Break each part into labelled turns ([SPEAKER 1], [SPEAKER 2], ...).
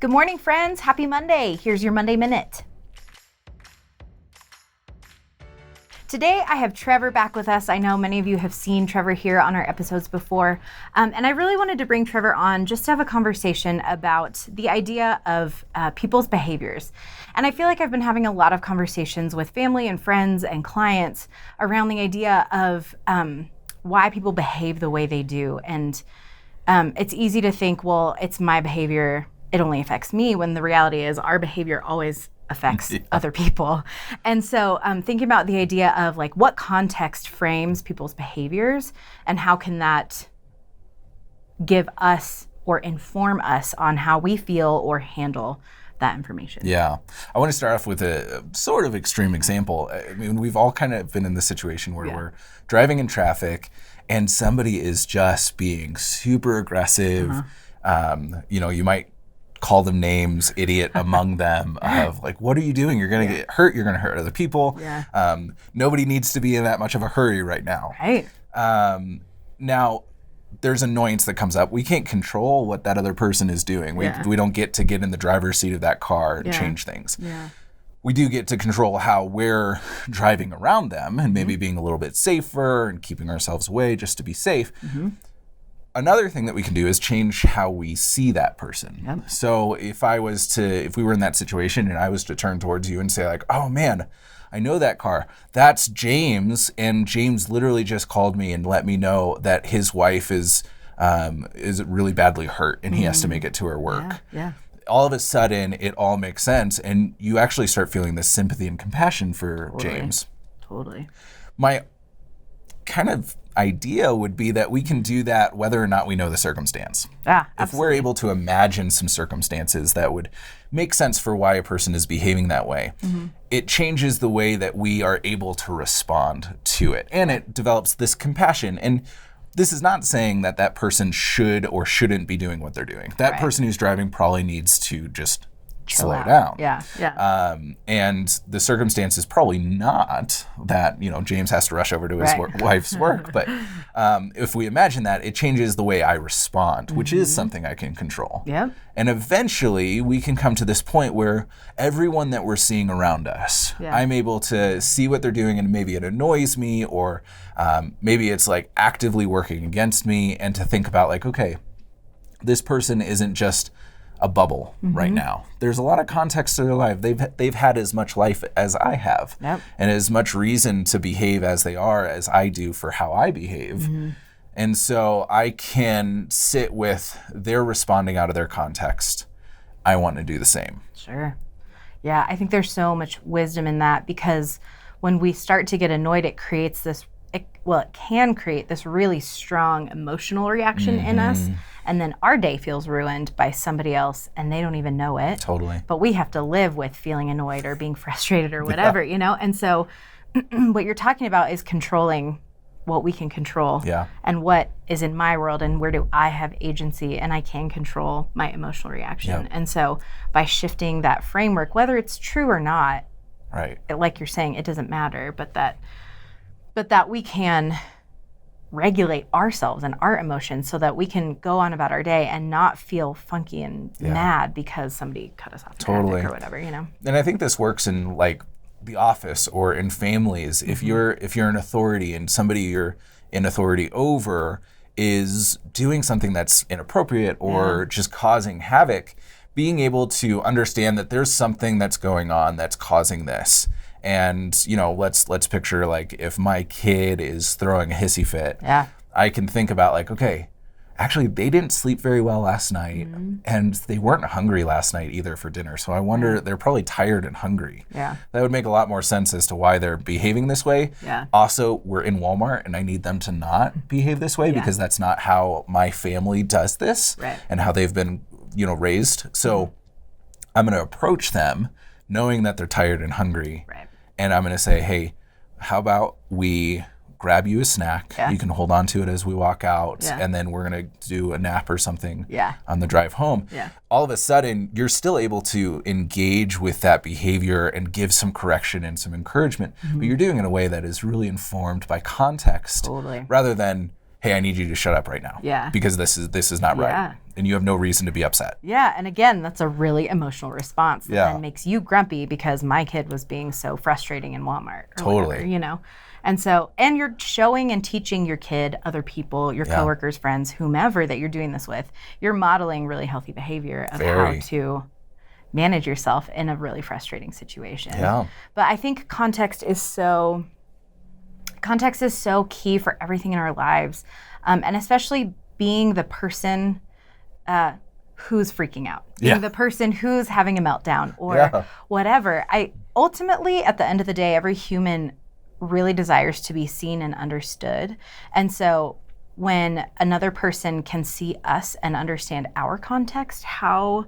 [SPEAKER 1] Good morning, friends. Happy Monday. Here's your Monday Minute. Today, I have Trevor back with us. I know many of you have seen Trevor here on our episodes before, and I really wanted to bring Trevor on just to have a conversation about the idea of people's behaviors. And I feel like I've been having a lot of conversations with family and friends and clients around the idea of why people behave the way they do. And it's easy to think, well, it's my behavior, it only affects me, when the reality is our behavior always affects other people. And so thinking about the idea of like what context frames people's behaviors and how can that give us or inform us on how we feel or handle that information.
[SPEAKER 2] Yeah. I want to start off with a sort of extreme example. I mean, we've all kind of been in this situation where we're driving in traffic and somebody is just being super aggressive. You might call them names, idiot among them, of like, what are you doing? You're going to get hurt. You're going to hurt other people. Nobody needs to be in that much of a hurry right now.
[SPEAKER 1] Right.
[SPEAKER 2] Now, there's annoyance that comes up. We can't control what that other person is doing. We don't get to get in the driver's seat of that car and change things. We do get to control how we're driving around them and maybe being a little bit safer and keeping ourselves away just to be safe. Another thing that we can do is change how we see that person. So if we were in that situation and I was to turn towards you and say like, oh man, I know that car. That's James, and James literally just called me and let me know that his wife is really badly hurt and he has to make it to her work. All of a sudden, it all makes sense, and you actually start feeling this sympathy and compassion for James. My kind of idea would be that we can do that whether or not we know the circumstance. If we're able to imagine some circumstances that would make sense for why a person is behaving that way, it changes the way that we are able to respond to it. And it develops this compassion. And this is not saying that that person should or shouldn't be doing what they're doing. That person who's driving probably needs to just slow down. And the circumstance is probably not that, James has to rush over to his wife's work. But if we imagine that, it changes the way I respond, which is something I can control. And eventually we can come to this point where everyone that we're seeing around us, I'm able to see what they're doing, and maybe it annoys me, or maybe it's like actively working against me, and to think about like, okay, this person isn't just a bubble right now. There's a lot of context to their life. They've had as much life as I have, and as much reason to behave as they are as I do for how I behave. And so I can sit with their responding out of their context. I want to do the same.
[SPEAKER 1] Yeah, I think there's so much wisdom in that, because when we start to get annoyed, it creates this, it can create this really strong emotional reaction in us. And then our day feels ruined by somebody else and they don't even know it. But we have to live with feeling annoyed or being frustrated or whatever, And so what you're talking about is controlling what we can control and what is in my world, and where do I have agency and I can control my emotional reaction. And so by shifting that framework, whether it's true or not, like you're saying, it doesn't matter, but that we can regulate ourselves and our emotions so that we can go on about our day and not feel funky and mad because somebody cut us off in traffic or whatever, And
[SPEAKER 2] I think this works in like the office or in families. If you're an authority and somebody you're in authority over is doing something that's inappropriate or just causing havoc, being able to understand that there's something that's going on that's causing this. And, let's picture like if my kid is throwing a hissy fit, I can think about like, okay, actually they didn't sleep very well last night and they weren't hungry last night either for dinner. So I wonder, they're probably tired and hungry. That would make a lot more sense as to why they're behaving this way. Also, we're in Walmart and I need them to not behave this way because that's not how my family does this and how they've been, raised. So I'm going to approach them knowing that they're tired and hungry. And I'm going to say, hey, how about we grab you a snack. Yeah. You can hold on to it as we walk out. Yeah. And then we're going to do a nap or something on the drive home. Yeah. All of a sudden, you're still able to engage with that behavior and give some correction and some encouragement. Mm-hmm. But you're doing it in a way that is really informed by context rather than, hey, I need you to shut up right now.
[SPEAKER 1] Yeah.
[SPEAKER 2] Because this is not right. And you have no reason to be upset.
[SPEAKER 1] Yeah. And again, that's a really emotional response that then makes you grumpy because my kid was being so frustrating in Walmart. Or whatever, you know? And so, and you're showing and teaching your kid, other people, your coworkers, friends, whomever that you're doing this with, you're modeling really healthy behavior of how to manage yourself in a really frustrating situation.
[SPEAKER 2] Yeah.
[SPEAKER 1] But I think context is so key for everything in our lives. And especially being the person who's freaking out, being the person who's having a meltdown or whatever. Ultimately, at the end of the day, every human really desires to be seen and understood. And so when another person can see us and understand our context, how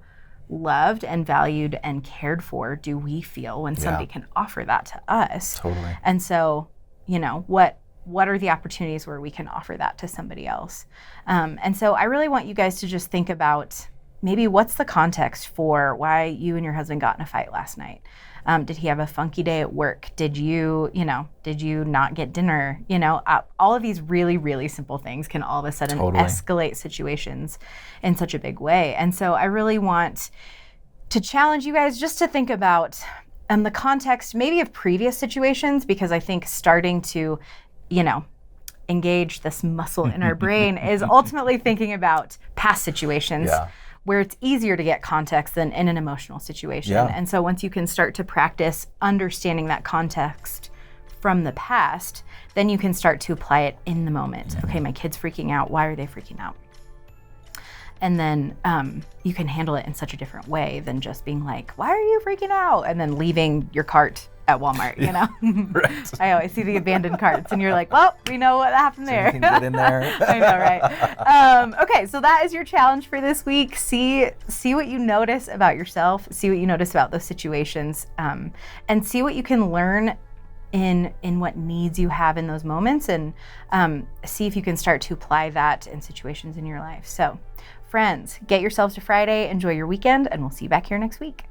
[SPEAKER 1] loved and valued and cared for do we feel when somebody can offer that to us?
[SPEAKER 2] Totally.
[SPEAKER 1] And so, you know, what are the opportunities where we can offer that to somebody else? And so I really want you guys to just think about maybe what's the context for why you and your husband got in a fight last night? Did he have a funky day at work? Did you not get dinner? You know, all of these really, really simple things can all of a sudden escalate situations in such a big way. And so I really want to challenge you guys just to think about the context maybe of previous situations, because I think starting to, you know, engage this muscle in our brain is ultimately thinking about past situations. Where it's easier to get context than in an emotional situation. And so once you can start to practice understanding that context from the past, then you can start to apply it in the moment. Okay, my kid's freaking out. Why are they freaking out? And then you can handle it in such a different way than just being like, why are you freaking out? And then leaving your cart at Walmart, you know?
[SPEAKER 2] Right.
[SPEAKER 1] I always see the abandoned carts and you're like, well, we know what happened there.
[SPEAKER 2] So you can get in there.
[SPEAKER 1] I know, right? Okay, so that is your challenge for this week. See what you notice about yourself, see what you notice about those situations, and see what you can learn in what needs you have in those moments, and see if you can start to apply that in situations in your life. So, friends, get yourselves to Friday, enjoy your weekend, and we'll see you back here next week.